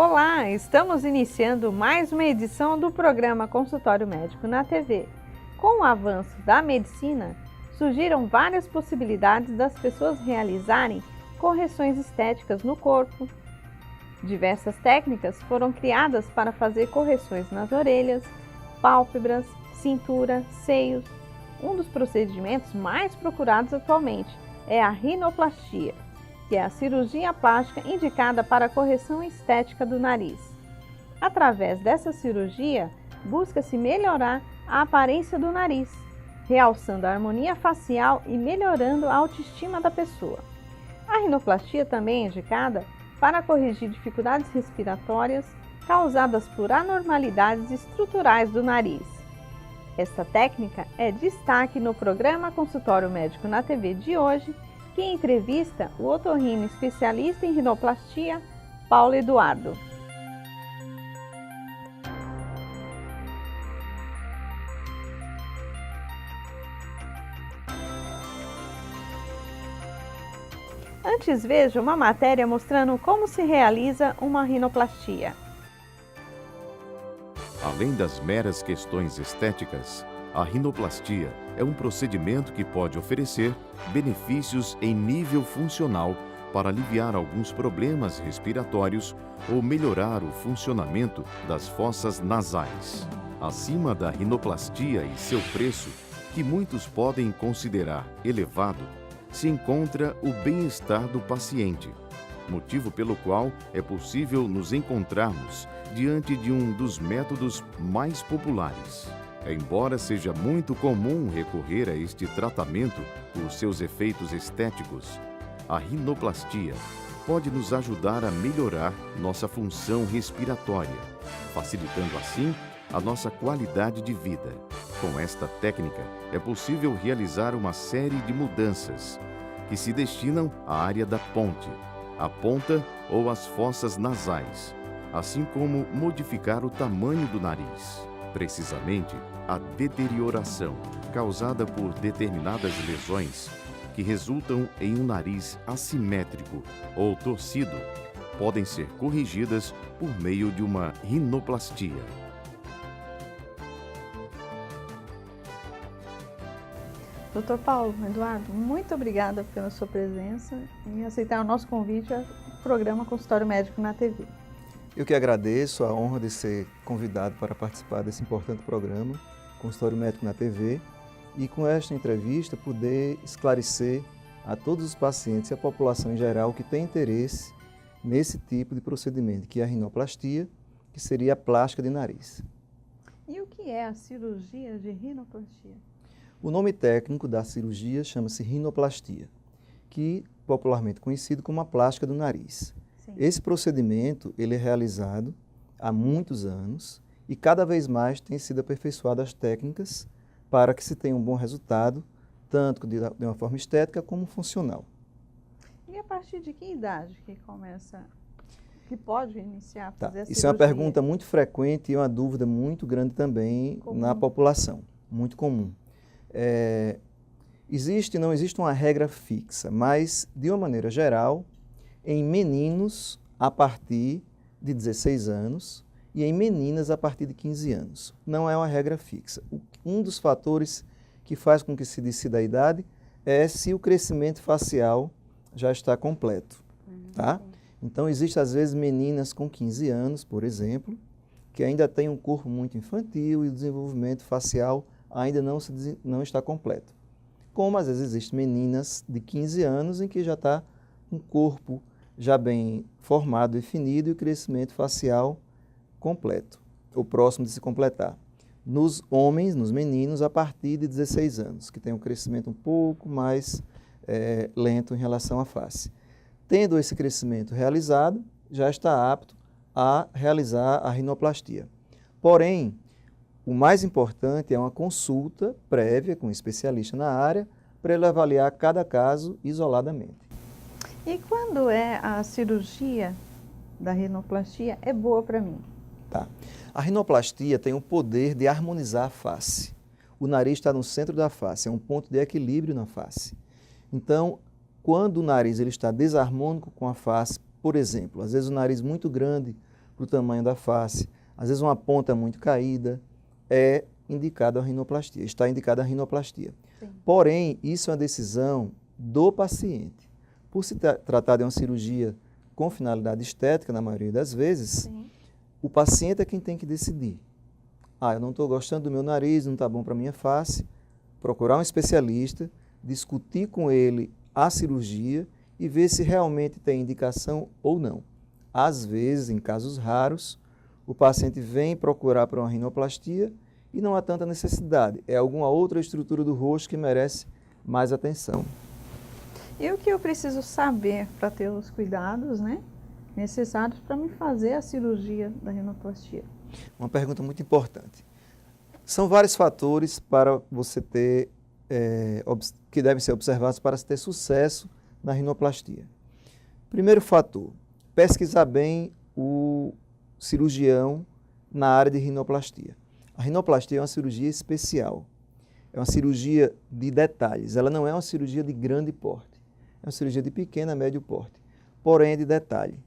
Olá, estamos iniciando mais uma edição do programa Consultório Médico na TV. Com o avanço da medicina, surgiram várias possibilidades das pessoas realizarem correções estéticas no corpo. Diversas técnicas foram criadas para fazer correções nas orelhas, pálpebras, cintura, seios. Um dos procedimentos mais procurados atualmente é a rinoplastia, que é a cirurgia plástica indicada para a correção estética do nariz. Através dessa cirurgia, busca-se melhorar a aparência do nariz, realçando a harmonia facial e melhorando a autoestima da pessoa. A rinoplastia também é indicada para corrigir dificuldades respiratórias causadas por anormalidades estruturais do nariz. Esta técnica é destaque no programa Consultório Médico na TV de hoje, que entrevista o otorrino especialista em rinoplastia, Paulo Eduardo. Antes veja uma matéria mostrando como se realiza uma rinoplastia. Além das meras questões estéticas, a rinoplastia é um procedimento que pode oferecer benefícios em nível funcional para aliviar alguns problemas respiratórios ou melhorar o funcionamento das fossas nasais. Acima da rinoplastia e seu preço, que muitos podem considerar elevado, se encontra o bem-estar do paciente, motivo pelo qual é possível nos encontrarmos diante de um dos métodos mais populares. Embora seja muito comum recorrer a este tratamento por seus efeitos estéticos, a rinoplastia pode nos ajudar a melhorar nossa função respiratória, facilitando assim a nossa qualidade de vida. Com esta técnica, é possível realizar uma série de mudanças que se destinam à área da ponte, a ponta ou as fossas nasais, assim como modificar o tamanho do nariz. Precisamente, a deterioração causada por determinadas lesões que resultam em um nariz assimétrico ou torcido podem ser corrigidas por meio de uma rinoplastia. Dr. Paulo Eduardo, muito obrigada pela sua presença e aceitar o nosso convite ao programa Consultório Médico na TV. Eu que agradeço a honra de ser convidado para participar desse importante programa, Consultório Médico na TV, e com esta entrevista poder esclarecer a todos os pacientes e a população em geral que tem interesse nesse tipo de procedimento, que é a rinoplastia, que seria a plástica de nariz. E o que é a cirurgia de rinoplastia? O nome técnico da cirurgia chama-se rinoplastia, que popularmente conhecido como a plástica do nariz. Sim. Esse procedimento ele é realizado há muitos anos e cada vez mais tem sido aperfeiçoadas as técnicas para que se tenha um bom resultado, tanto de uma forma estética como funcional. E a partir de que idade que começa, que pode iniciar a fazer a cirurgia? Isso é uma pergunta muito frequente e uma dúvida muito grande também na população, muito comum. Existe e não existe uma regra fixa, mas de uma maneira geral, em meninos a partir de 16 anos e em meninas a partir de 15 anos. Não é uma regra fixa. Um dos fatores que faz com que se decida a idade é se o crescimento facial já está completo. Tá? Então, existe às vezes meninas com 15 anos, por exemplo, que ainda têm um corpo muito infantil e o desenvolvimento facial ainda não está completo. Como às vezes existem meninas de 15 anos em que já está um corpo já bem formado, definido e o crescimento facial completo, ou próximo de se completar. Nos homens, nos meninos, a partir de 16 anos, que tem um crescimento um pouco mais lento em relação à face. Tendo esse crescimento realizado, já está apto a realizar a rinoplastia. Porém, o mais importante é uma consulta prévia com um especialista na área para ele avaliar cada caso isoladamente. E quando é a cirurgia da rinoplastia é boa para mim? Tá. A rinoplastia tem o poder de harmonizar a face. O nariz está no centro da face, é um ponto de equilíbrio na face. Então, quando o nariz ele está desarmônico com a face, por exemplo, às vezes o nariz muito grande, para o tamanho da face, às vezes uma ponta muito caída, é indicada a rinoplastia, está indicada a rinoplastia. Sim. Porém, isso é uma decisão do paciente. Por se tratar de uma cirurgia com finalidade estética, na maioria das vezes, Sim. o paciente é quem tem que decidir. Eu não estou gostando do meu nariz, não está bom para a minha face. Procurar um especialista, discutir com ele a cirurgia e ver se realmente tem indicação ou não. Às vezes, em casos raros, o paciente vem procurar para uma rinoplastia e não há tanta necessidade. É alguma outra estrutura do rosto que merece mais atenção. E o que eu preciso saber para ter os cuidados, né, necessários para me fazer a cirurgia da rinoplastia? Uma pergunta muito importante. São vários fatores para você ter, que devem ser observados para se ter sucesso na rinoplastia. Primeiro fator, pesquisar bem o cirurgião na área de rinoplastia. A rinoplastia é uma cirurgia especial, é uma cirurgia de detalhes, ela não é uma cirurgia de grande porte, é uma cirurgia de pequeno a médio porte, porém é de detalhe.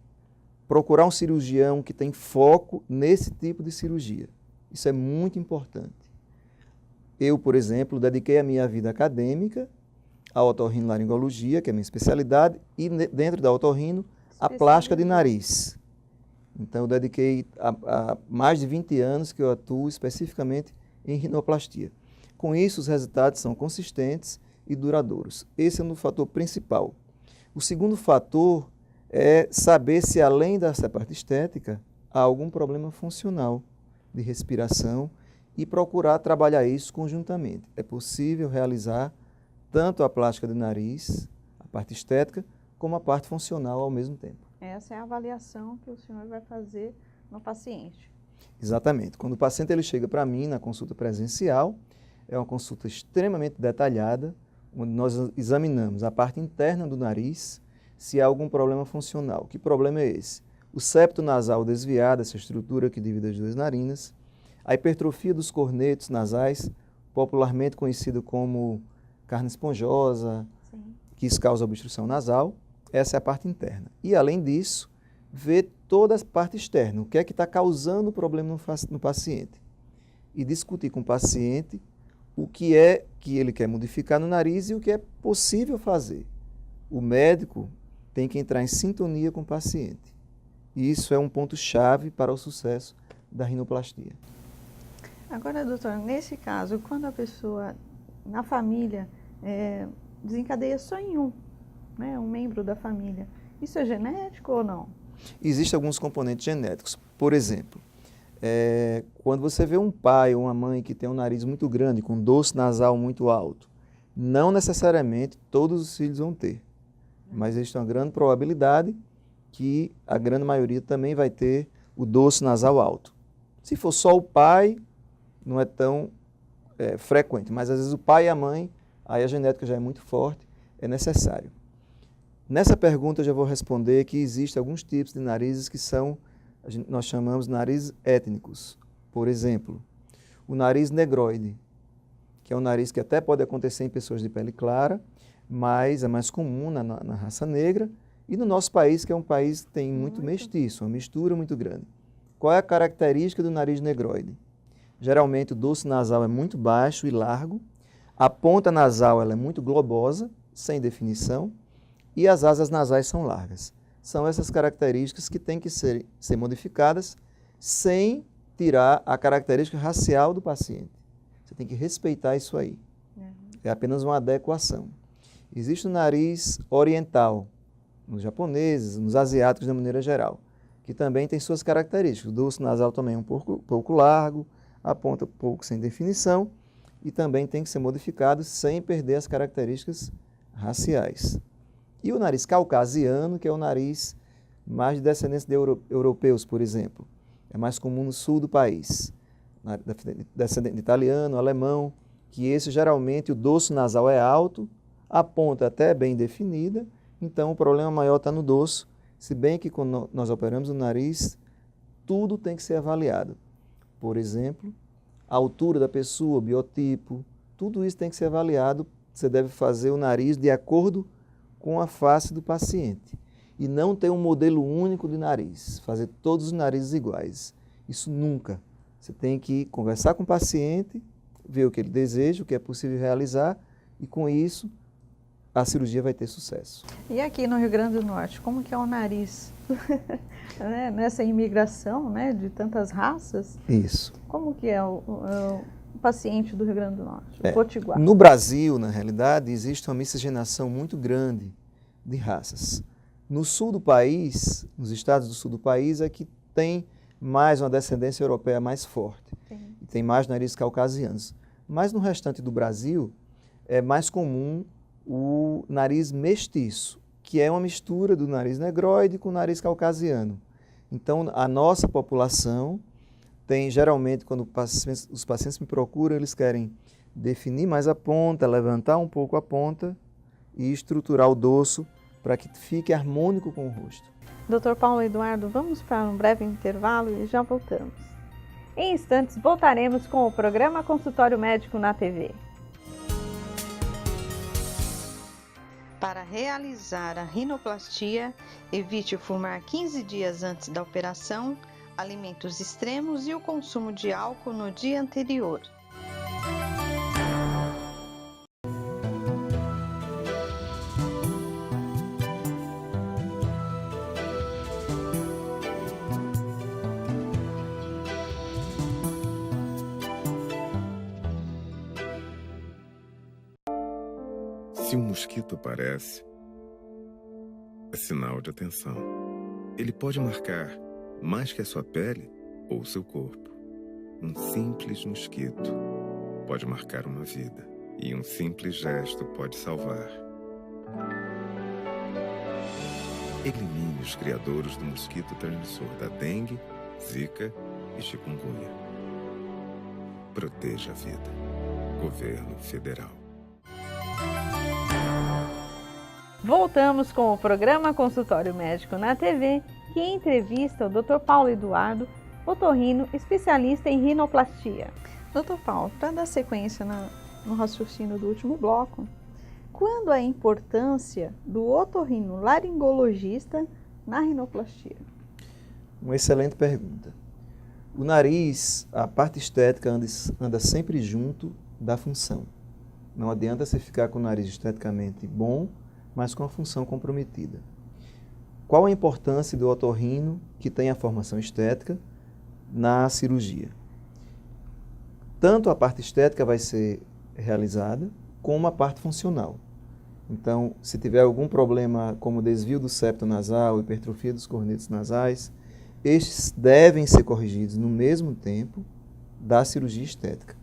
Procurar um cirurgião que tem foco nesse tipo de cirurgia, isso é muito importante. Eu, por exemplo, dediquei a minha vida acadêmica à otorrinolaringologia, que é a minha especialidade, e dentro da otorrino, a plástica de nariz. Então, eu dediquei a mais de 20 anos que eu atuo especificamente em rinoplastia. Com isso, os resultados são consistentes e duradouros. Esse é o fator principal. O segundo fator é saber se, além dessa parte estética, há algum problema funcional de respiração e procurar trabalhar isso conjuntamente. É possível realizar tanto a plástica de nariz, a parte estética, como a parte funcional ao mesmo tempo. Essa é a avaliação que o senhor vai fazer no paciente. Exatamente. Quando o paciente ele chega para mim na consulta presencial, é uma consulta extremamente detalhada, onde nós examinamos a parte interna do nariz, se há algum problema funcional. Que problema é esse? O septo nasal desviado, essa estrutura que divide as duas narinas, a hipertrofia dos cornetos nasais, popularmente conhecido como carne esponjosa, Sim. que isso causa obstrução nasal, essa é a parte interna. E, além disso, ver toda a parte externa, o que é que está causando o problema no paciente. E discutir com o paciente o que é que ele quer modificar no nariz e o que é possível fazer. O médico tem que entrar em sintonia com o paciente. E isso é um ponto-chave para o sucesso da rinoplastia. Agora, doutor, nesse caso, quando a pessoa, na família, desencadeia só em um membro da família, isso é genético ou não? Existem alguns componentes genéticos. Por exemplo, quando você vê um pai ou uma mãe que tem um nariz muito grande, com dorso nasal muito alto, não necessariamente todos os filhos vão ter, mas existe uma grande probabilidade que a grande maioria também vai ter o dorso nasal alto. Se for só o pai, não é tão frequente, mas às vezes o pai e a mãe, aí a genética já é muito forte, é necessário. Nessa pergunta eu já vou responder que existem alguns tipos de narizes que nós chamamos de narizes étnicos. Por exemplo, o nariz negroide, que é um nariz que até pode acontecer em pessoas de pele clara, mas é mais comum na raça negra, e no nosso país, que é um país que tem muito mestiço, uma mistura muito grande. Qual é a característica do nariz negroide? Geralmente o dorso nasal é muito baixo e largo, a ponta nasal ela é muito globosa, sem definição, e as asas nasais são largas. São essas características que têm que ser modificadas sem tirar a característica racial do paciente. Você tem que respeitar isso aí. É apenas uma adequação. Existe o nariz oriental, nos japoneses, nos asiáticos de maneira geral, que também tem suas características. O dorso nasal também é um pouco largo, a ponta um pouco sem definição, e também tem que ser modificado sem perder as características raciais. E o nariz caucasiano, que é o nariz mais de descendência de europeus, por exemplo. É mais comum no sul do país. Descendente de italiano, alemão, que esse geralmente o dorso nasal é alto, a ponta até é bem definida, então o problema maior está no dorso, se bem que quando nós operamos o nariz, tudo tem que ser avaliado. Por exemplo, a altura da pessoa, o biotipo, tudo isso tem que ser avaliado. Você deve fazer o nariz de acordo com a face do paciente. e não ter um modelo único de nariz, fazer todos os narizes iguais. Isso nunca. Você tem que conversar com o paciente, ver o que ele deseja, o que é possível realizar, e com isso a cirurgia vai ter sucesso. E aqui no Rio Grande do Norte, como que é o nariz? Nessa imigração, né, de tantas raças, Isso. como que é o paciente do Rio Grande do Norte, o potiguar? No Brasil, na realidade, existe uma miscigenação muito grande de raças. No sul do país, nos estados do sul do país, é que tem mais uma descendência europeia mais forte. E tem mais narizes caucasianos. Mas no restante do Brasil, é mais comum o nariz mestiço, que é uma mistura do nariz negroide com o nariz caucasiano. Então, a nossa população tem, geralmente, quando os pacientes me procuram, eles querem definir mais a ponta, levantar um pouco a ponta e estruturar o dorso para que fique harmônico com o rosto. Dr. Paulo Eduardo, vamos para um breve intervalo e já voltamos. Em instantes, voltaremos com o programa Consultório Médico na TV. Para realizar a rinoplastia, evite fumar 15 dias antes da operação, alimentos extremos e o consumo de álcool no dia anterior. Se um mosquito aparece, é sinal de atenção. Ele pode marcar mais que a sua pele ou seu corpo. Um simples mosquito pode marcar uma vida e um simples gesto pode salvar. Elimine os criadores do mosquito transmissor da dengue, zika e chikungunya. Proteja a vida. Governo Federal. Voltamos com o programa Consultório Médico na TV, que entrevista o Dr. Paulo Eduardo, otorrino, especialista em rinoplastia. Dr. Paulo, para dar sequência no raciocínio do último bloco, quando a importância do otorrino laringologista na rinoplastia? Uma excelente pergunta. O nariz, a parte estética anda sempre junto da função. Não adianta você ficar com o nariz esteticamente bom, mas com a função comprometida. Qual a importância do otorrino, que tem a formação estética, na cirurgia? Tanto a parte estética vai ser realizada, como a parte funcional. Então, se tiver algum problema como desvio do septo nasal, hipertrofia dos cornetos nasais, estes devem ser corrigidos no mesmo tempo da cirurgia estética.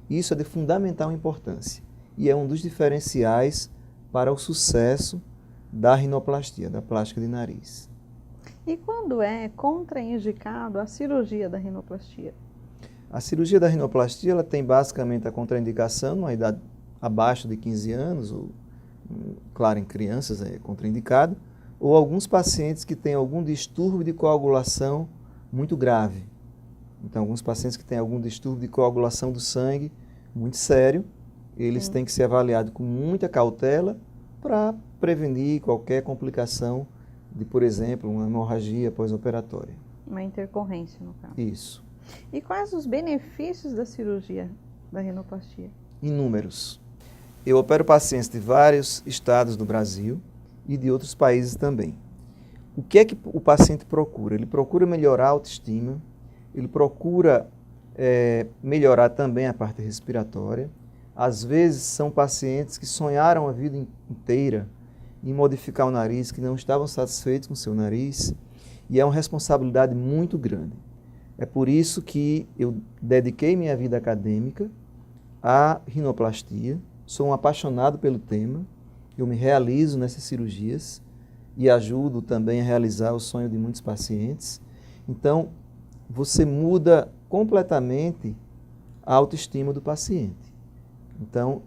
Isso é de fundamental importância e é um dos diferenciais para o sucesso da rinoplastia, da plástica de nariz. E quando é contraindicado a cirurgia da rinoplastia? A cirurgia da rinoplastia ela tem basicamente a contraindicação numa idade abaixo de 15 anos, ou, claro, em crianças é contraindicado, ou alguns pacientes que têm algum distúrbio de coagulação muito grave. Então, alguns pacientes que têm algum distúrbio de coagulação do sangue muito sério, eles têm que ser avaliados com muita cautela para prevenir qualquer complicação de, por exemplo, uma hemorragia pós-operatória. Uma intercorrência, no caso. Isso. E quais os benefícios da cirurgia da rinoplastia? Inúmeros. Eu opero pacientes de vários estados do Brasil e de outros países também. O que é que o paciente procura? Ele procura melhorar a autoestima, ele procura melhorar também a parte respiratória. Às vezes são pacientes que sonharam a vida inteira em modificar o nariz, que não estavam satisfeitos com o seu nariz, e é uma responsabilidade muito grande. É por isso que eu dediquei minha vida acadêmica à rinoplastia, sou um apaixonado pelo tema, eu me realizo nessas cirurgias e ajudo também a realizar o sonho de muitos pacientes. Então, você muda completamente a autoestima do paciente. Então,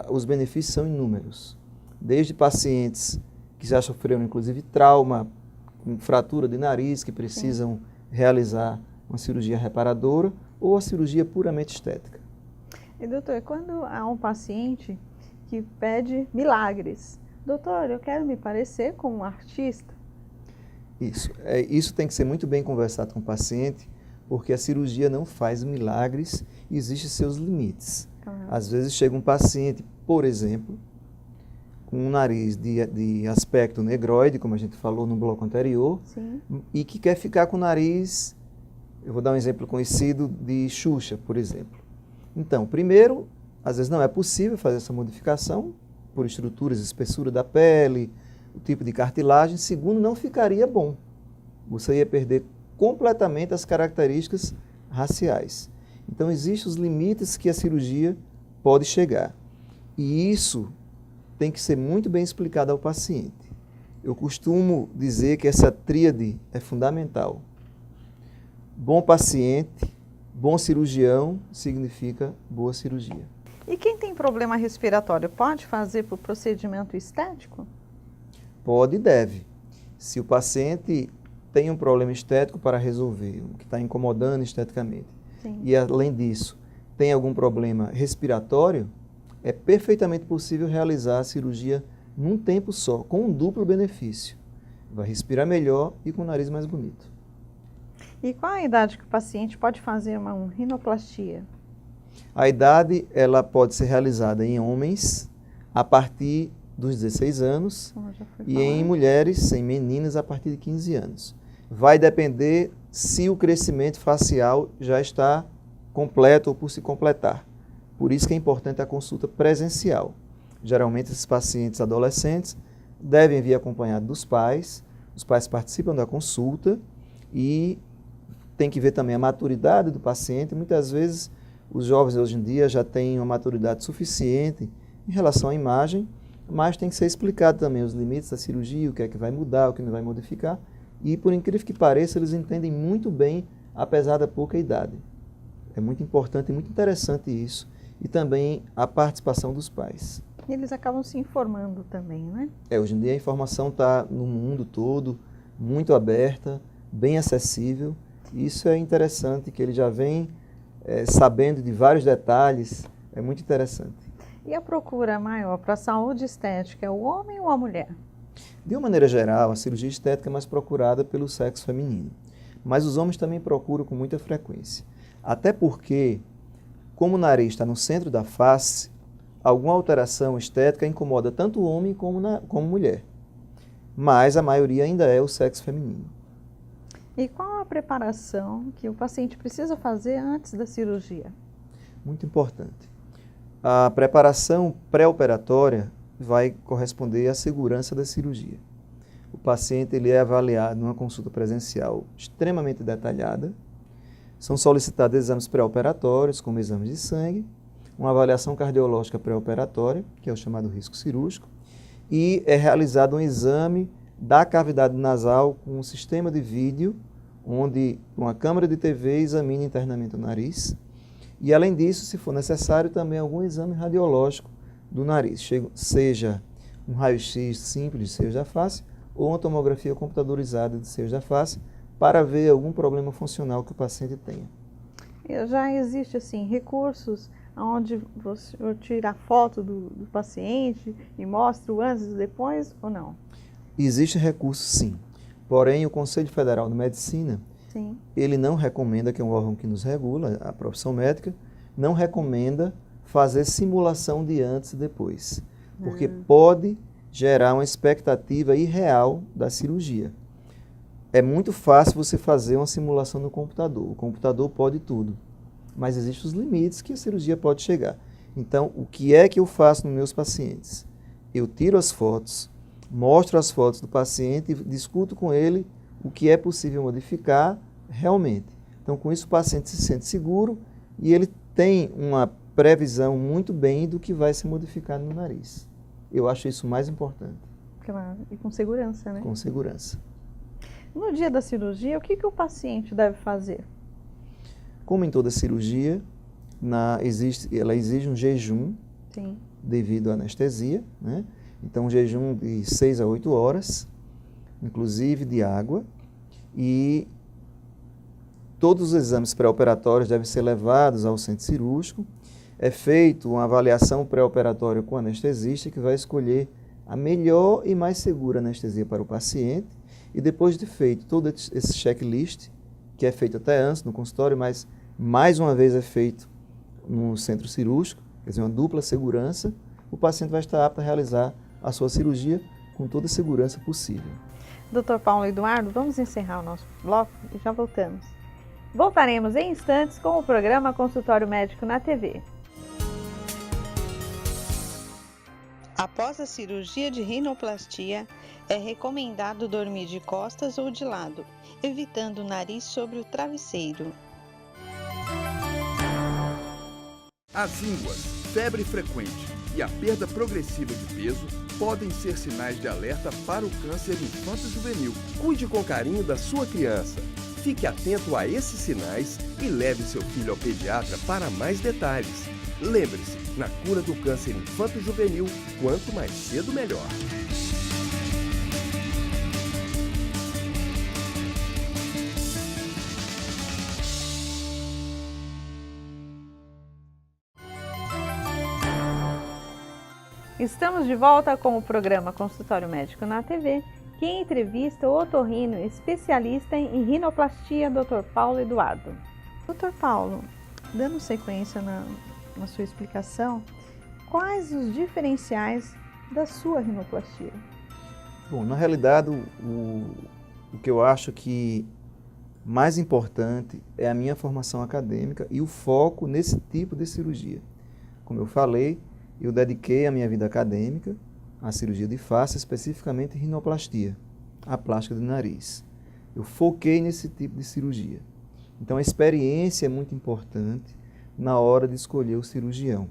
os benefícios são inúmeros. Desde pacientes que já sofreram, inclusive, trauma, com fratura de nariz, que precisam realizar uma cirurgia reparadora, ou a cirurgia puramente estética. E, doutor, quando há um paciente que pede milagres, Doutor, eu quero me parecer com um artista. Isso tem que ser muito bem conversado com o paciente, porque a cirurgia não faz milagres e existem seus limites. Às vezes chega um paciente, por exemplo, com um nariz de aspecto negroide, como a gente falou no bloco anterior, Sim. e que quer ficar com o nariz, eu vou dar um exemplo conhecido de Xuxa, por exemplo. Então, primeiro, às vezes não é possível fazer essa modificação por estruturas, espessura da pele, o tipo de cartilagem. Segundo, não ficaria bom. Você ia perder completamente as características raciais. Então, existem os limites que a cirurgia pode chegar. E isso tem que ser muito bem explicado ao paciente. Eu costumo dizer que essa tríade é fundamental. Bom paciente, bom cirurgião significa boa cirurgia. E quem tem problema respiratório pode fazer por procedimento estético? Pode e deve. Se o paciente tem um problema estético para resolver, que está incomodando esteticamente, Sim. e além disso tem algum problema respiratório, é perfeitamente possível realizar a cirurgia num tempo só, com um duplo benefício. Vai respirar melhor e com o nariz mais bonito. E qual a idade que o paciente pode fazer uma rinoplastia? A idade ela pode ser realizada em homens a partir dos 16 anos Como já foi e em falado. mulheres, em meninas, a partir de 15 anos. Vai depender se o crescimento facial já está completo ou por se completar. Por isso que é importante a consulta presencial. Geralmente, esses pacientes adolescentes devem vir acompanhados dos pais. Os pais participam da consulta e tem que ver também a maturidade do paciente. Muitas vezes, os jovens hoje em dia já têm uma maturidade suficiente em relação à imagem, mas tem que ser explicado também os limites da cirurgia, o que é que vai mudar, o que não vai modificar. E, por incrível que pareça, eles entendem muito bem, apesar da pouca idade. É muito importante e muito interessante isso. E também a participação dos pais. Eles acabam se informando também, né? Hoje em dia a informação está no mundo todo, muito aberta, bem acessível. Isso é interessante, que ele já vem sabendo de vários detalhes. É muito interessante. E a procura maior para a saúde estética é o homem ou a mulher? De uma maneira geral, a cirurgia estética é mais procurada pelo sexo feminino. Mas os homens também procuram com muita frequência. Até porque, como o nariz está no centro da face, alguma alteração estética incomoda tanto o homem como mulher. Mas a maioria ainda é o sexo feminino. E qual a preparação que o paciente precisa fazer antes da cirurgia? Muito importante. A preparação pré-operatória vai corresponder à segurança da cirurgia. O paciente ele é avaliado numa consulta presencial extremamente detalhada. São solicitados exames pré-operatórios, como exames de sangue, uma avaliação cardiológica pré-operatória, que é o chamado risco cirúrgico, e é realizado um exame da cavidade nasal com um sistema de vídeo, onde uma câmera de TV examina internamente o nariz. E, além disso, se for necessário, também algum exame radiológico do nariz, seja um raio-x simples de seios da face ou uma tomografia computadorizada de seios da face, para ver algum problema funcional que o paciente tenha. Já existe, assim, recursos onde você tira a foto do paciente e mostra o antes e depois, ou não? Existe recurso, sim. Porém, o Conselho Federal de Medicina, Sim. ele não recomenda, que é um órgão que nos regula, a profissão médica, não recomenda fazer simulação de antes e depois, porque pode gerar uma expectativa irreal da cirurgia. É muito fácil você fazer uma simulação no computador. O computador pode tudo, mas existem os limites que a cirurgia pode chegar. Então, o que é que eu faço nos meus pacientes? Eu tiro as fotos, mostro as fotos do paciente e discuto com ele o que é possível modificar realmente. Então, com isso, o paciente se sente seguro e ele tem uma previsão muito bem do que vai ser modificado no nariz. Eu acho isso mais importante. Claro, e com segurança, né? Com segurança. No dia da cirurgia, o que o paciente deve fazer? Como em toda cirurgia, ela exige um jejum. Sim. Devido à anestesia, né? Então, um jejum de 6 a 8 horas, inclusive de água, e todos os exames pré-operatórios devem ser levados ao centro cirúrgico. É feita uma avaliação pré-operatória com o anestesista, que vai escolher a melhor e mais segura anestesia para o paciente. E depois de feito todo esse checklist, que é feito até antes no consultório, mas mais uma vez é feito no centro cirúrgico, quer dizer, uma dupla segurança, o paciente vai estar apto a realizar a sua cirurgia com toda a segurança possível. Dr. Paulo Eduardo, vamos encerrar o nosso bloco e já voltamos. Voltaremos em instantes com o programa Consultório Médico na TV. Após a cirurgia de rinoplastia, é recomendado dormir de costas ou de lado, evitando o nariz sobre o travesseiro. As ínguas, febre frequente e a perda progressiva de peso podem ser sinais de alerta para o câncer infanto-juvenil. Cuide com carinho da sua criança. Fique atento a esses sinais e leve seu filho ao pediatra para mais detalhes. Lembre-se, na cura do câncer infanto-juvenil, quanto mais cedo, melhor. Estamos de volta com o programa Consultório Médico na TV, que entrevista o otorrino especialista em rinoplastia, Dr. Paulo Eduardo. Dr. Paulo, dando sequência na sua explicação, quais os diferenciais da sua rinoplastia? Bom, na realidade, o que eu acho que mais importante é a minha formação acadêmica e o foco nesse tipo de cirurgia. Como eu falei, eu dediquei a minha vida acadêmica à cirurgia de face, especificamente rinoplastia, a plástica do nariz. Eu foquei nesse tipo de cirurgia. Então, a experiência é muito importante na hora de escolher o cirurgião.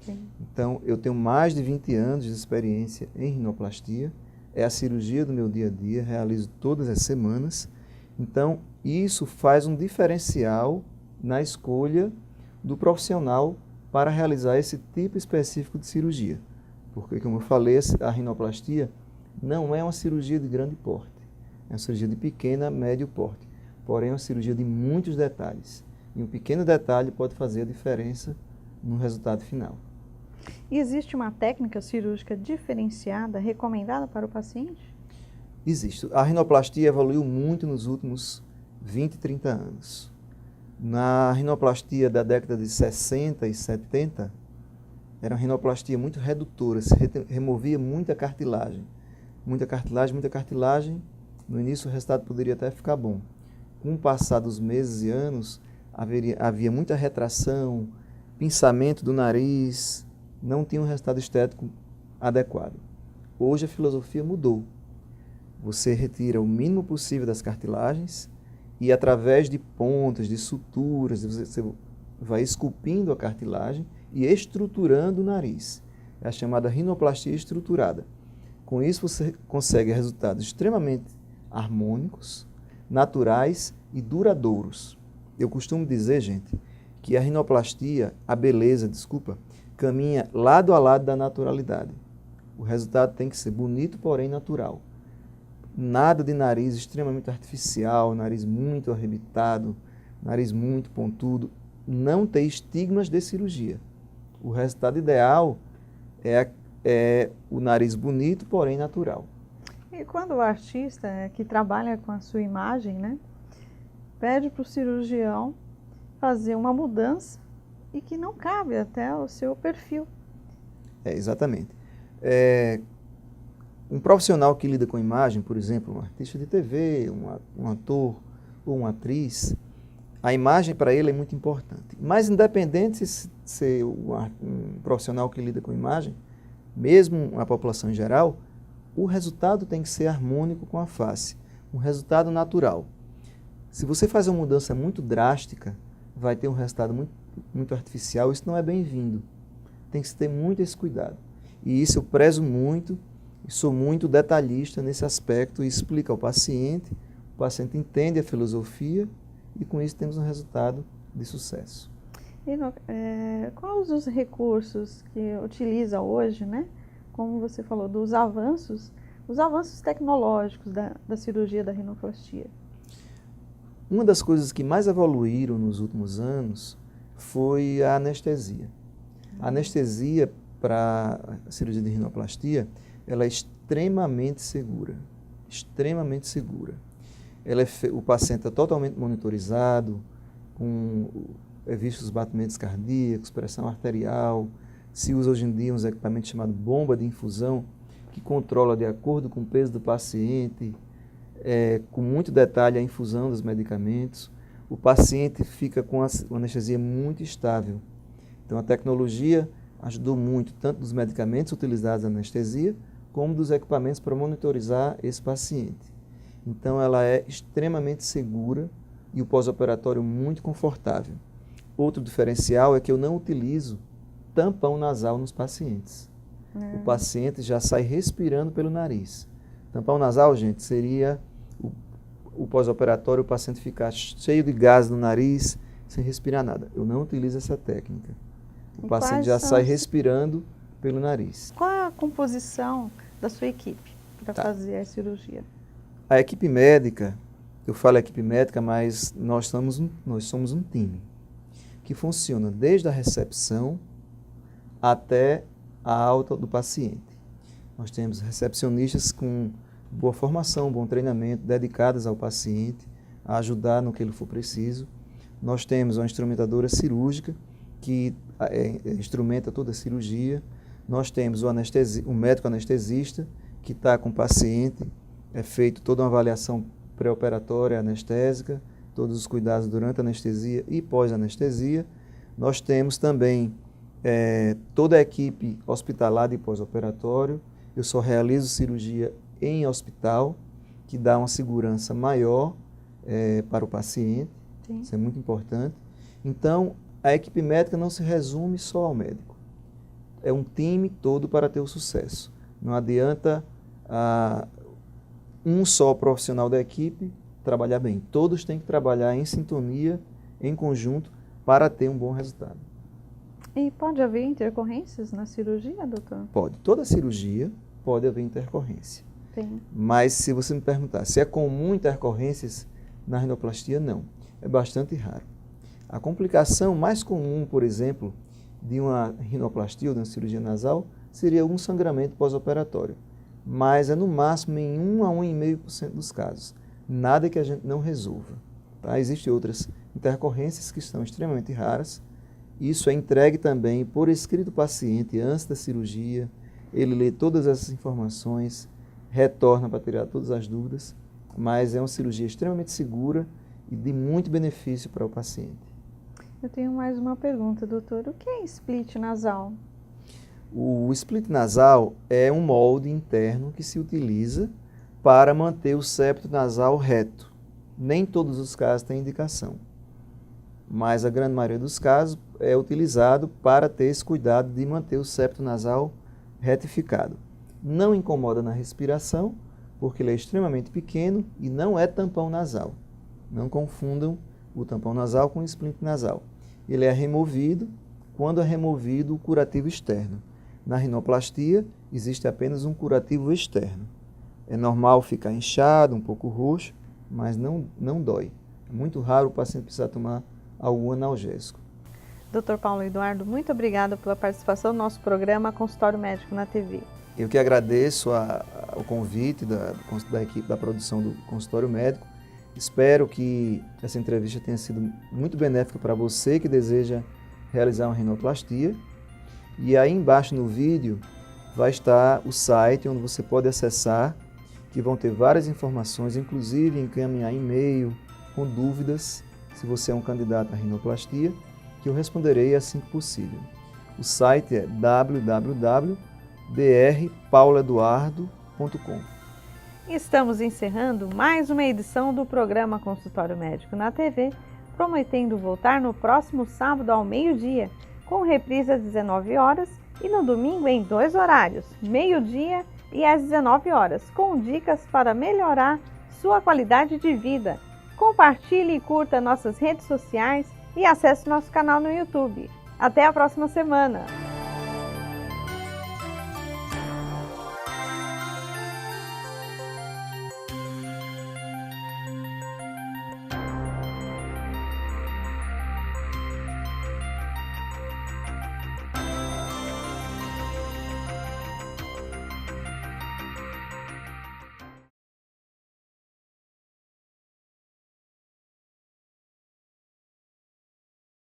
Sim. Então, eu tenho mais de 20 anos de experiência em rinoplastia, é a cirurgia do meu dia a dia, realizo todas as semanas. Então, isso faz um diferencial na escolha do profissional para realizar esse tipo específico de cirurgia. Porque, como eu falei, a rinoplastia não é uma cirurgia de grande porte, é uma cirurgia de pequena, médio porte, porém é uma cirurgia de muitos detalhes. E um pequeno detalhe pode fazer a diferença no resultado final. E existe uma técnica cirúrgica diferenciada recomendada para o paciente? Existe. A rinoplastia evoluiu muito nos últimos 20, 30 anos. Na rinoplastia da década de 60 e 70, era uma rinoplastia muito redutora, se removia muita cartilagem. Muita cartilagem. No início o resultado poderia até ficar bom. Com o passar dos meses e anos, havia muita retração, pinçamento do nariz, não tinha um resultado estético adequado. Hoje a filosofia mudou. Você retira o mínimo possível das cartilagens e através de pontas, de suturas, você vai esculpindo a cartilagem e estruturando o nariz. É a chamada rinoplastia estruturada. Com isso você consegue resultados extremamente harmônicos, naturais e duradouros. Eu costumo dizer, gente, que a rinoplastia, a beleza, caminha lado a lado da naturalidade. O resultado tem que ser bonito, porém natural. Nada de nariz extremamente artificial, nariz muito arrebitado, nariz muito pontudo. Não ter estigmas de cirurgia. O resultado ideal é o nariz bonito, porém natural. E quando o artista que trabalha com a sua imagem, né, pede para o cirurgião fazer uma mudança e que não cabe até o seu perfil. Exatamente. Um profissional que lida com imagem, por exemplo, um artista de TV, um ator ou uma atriz, a imagem para ele é muito importante. Mas independente se ser um profissional que lida com imagem, mesmo a população em geral, o resultado tem que ser harmônico com a face, um resultado natural. Se você fazer uma mudança muito drástica, vai ter um resultado muito artificial, isso não é bem-vindo. Tem que se ter muito esse cuidado. E isso eu prezo muito, e sou muito detalhista nesse aspecto e explico ao paciente, o paciente entende a filosofia e com isso temos um resultado de sucesso. E quais os recursos que utiliza hoje, né? Como você falou, os avanços tecnológicos da cirurgia da rinoplastia? Uma das coisas que mais evoluíram nos últimos anos foi a anestesia. A anestesia para a cirurgia de rinoplastia, ela é extremamente segura. Extremamente segura. O paciente é totalmente monitorizado, é visto os batimentos cardíacos, pressão arterial. Se usa hoje em dia uns equipamentos chamados bomba de infusão, que controla de acordo com o peso do paciente, com muito detalhe a infusão dos medicamentos. O paciente fica com uma anestesia muito estável. Então a tecnologia ajudou muito, tanto dos medicamentos utilizados na anestesia, como dos equipamentos para monitorizar esse paciente. Então ela é extremamente segura e o pós-operatório muito confortável. Outro diferencial é que eu não utilizo tampão nasal nos pacientes. O paciente já sai respirando pelo nariz. Tampão nasal, gente, seria o pós-operatório, o paciente ficar cheio de gás no nariz, sem respirar nada. Eu não utilizo essa técnica. O paciente já sai respirando pelo nariz. Qual é a composição da sua equipe para fazer a cirurgia? A equipe médica, eu falo equipe médica, mas nós somos um time que funciona desde a recepção até a alta do paciente. Nós temos recepcionistas com boa formação, bom treinamento, dedicadas ao paciente, a ajudar no que ele for preciso. Nós temos uma instrumentadora cirúrgica que instrumenta toda a cirurgia. Nós temos o médico anestesista que está com o paciente, é feito toda uma avaliação pré-operatória anestésica, todos os cuidados durante a anestesia e pós-anestesia. Nós temos também toda a equipe hospitalar de pós-operatório. Eu só realizo cirurgia em hospital, que dá uma segurança maior para o paciente. Sim. Isso é muito importante. Então, a equipe médica não se resume só ao médico. É um time todo para ter o sucesso. Não adianta um só profissional da equipe trabalhar bem. Todos têm que trabalhar em sintonia, em conjunto, para ter um bom resultado. E pode haver intercorrências na cirurgia, doutor? Pode. Toda cirurgia pode haver intercorrência. Sim. Mas se você me perguntar se é comum intercorrências na rinoplastia, não. É bastante raro. A complicação mais comum, por exemplo, de uma rinoplastia ou de uma cirurgia nasal seria um sangramento pós-operatório. Mas é no máximo em 1 a 1,5% dos casos. Nada que a gente não resolva. Tá? Existem outras intercorrências que são extremamente raras. Isso é entregue também por escrito do paciente antes da cirurgia. Ele lê todas essas informações, retorna para tirar todas as dúvidas, mas é uma cirurgia extremamente segura e de muito benefício para o paciente. Eu tenho mais uma pergunta, doutor. O que é split nasal? O split nasal é um molde interno que se utiliza para manter o septo nasal reto. Nem todos os casos têm indicação, mas a grande maioria dos casos é utilizado para ter esse cuidado de manter o septo nasal retificado. Não incomoda na respiração, porque ele é extremamente pequeno e não é tampão nasal. Não confundam o tampão nasal com o splint nasal. Ele é removido quando é removido o curativo externo. Na rinoplastia, existe apenas um curativo externo. É normal ficar inchado, um pouco roxo, mas não dói. É muito raro o paciente precisar tomar algum analgésico. Dr. Paulo Eduardo, muito obrigada pela participação no nosso programa Consultório Médico na TV. Eu que agradeço o convite da equipe da produção do Consultório Médico. Espero que essa entrevista tenha sido muito benéfica para você que deseja realizar uma rinoplastia. E aí embaixo no vídeo vai estar o site onde você pode acessar, que vão ter várias informações, inclusive encaminhar e-mail com dúvidas, se você é um candidato à rinoplastia, que eu responderei assim que possível. O site é www.drpauloeduardo.com. Estamos encerrando mais uma edição do programa Consultório Médico na TV, prometendo voltar no próximo sábado ao meio-dia, com reprise às 19 horas e no domingo em 2 horários, meio-dia e às 19 horas, com dicas para melhorar sua qualidade de vida. Compartilhe e curta nossas redes sociais e acesse nosso canal no YouTube. Até a próxima semana!